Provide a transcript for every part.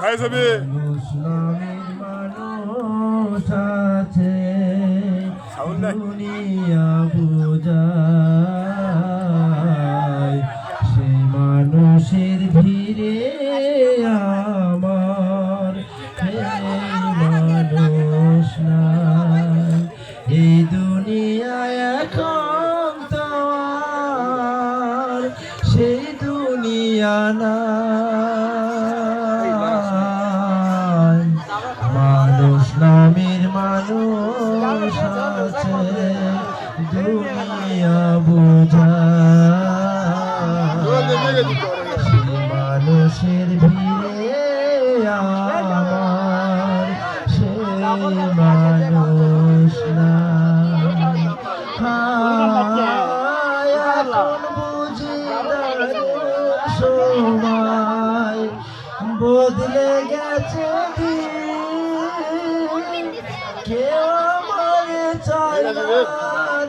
মানুষ নামের মানুষ আছে দুনিয়া বোঝায় সেই মানুষের ভিড়ে আমার মানুষ নাই এই দুনিয়ায় এখন তো আর সেই দুনিয়া নাই মানুষ নামের মানুষ আছে দুনিয়া বোঝায় সেই মানুষের ভিড়ে আমার সেই মানুষ নাই এখন বুঝি সময় বদলে গেছে কেউ আমার চাই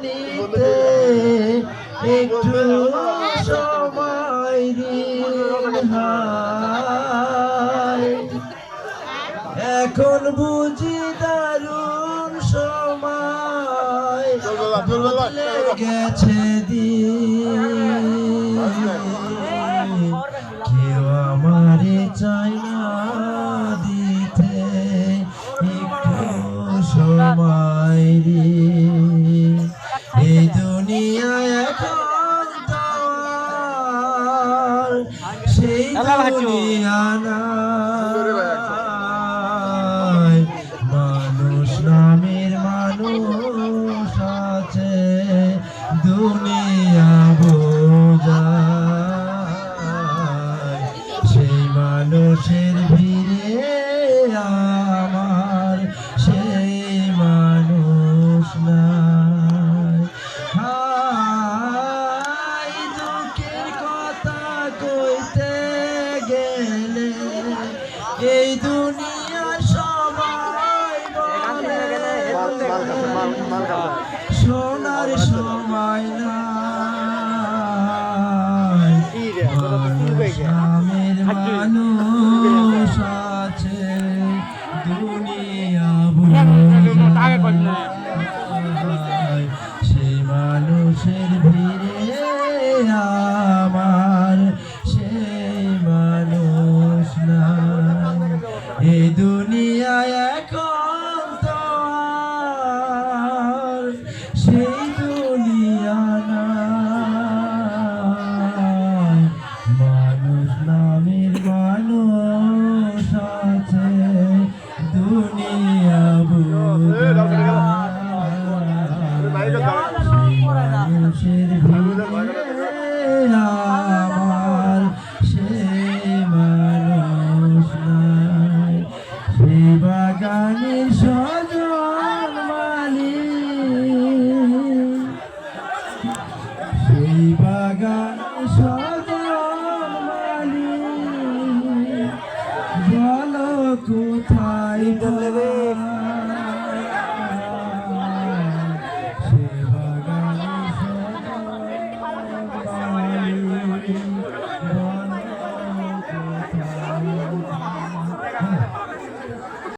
নিতে একটু সময় এখন বুঝি দারুণ সময় বদলে গেছে কেউ আমারে চাই না দিতে একটু সময় এই দুনিয়ায় এখন তো আর সেই দুনিয়া নাই মানুষ নামের মানুষ আছে দুনিয়া বোঝায় সেই মানুষের ভিড়ে আমার সেই মানুষ নাই হাই দুঃখের কথা কইতে গেলে এই দুনিয়ার সবাই বলে সোনার সময় নাই মানুষ নামের মানুষ আছে দুনিয়া বোঝায় সেই মানুষের ভিড়ে আমার সেই মানুষ নাই এই দুনিয়ায় এখন তো আর সেই দুনিয়া নাই মানুষ নামের মানুষ আছে দুনিয়া মানুষের ভিড়ে আমার সেই মানুষ নাই সেই বাগানের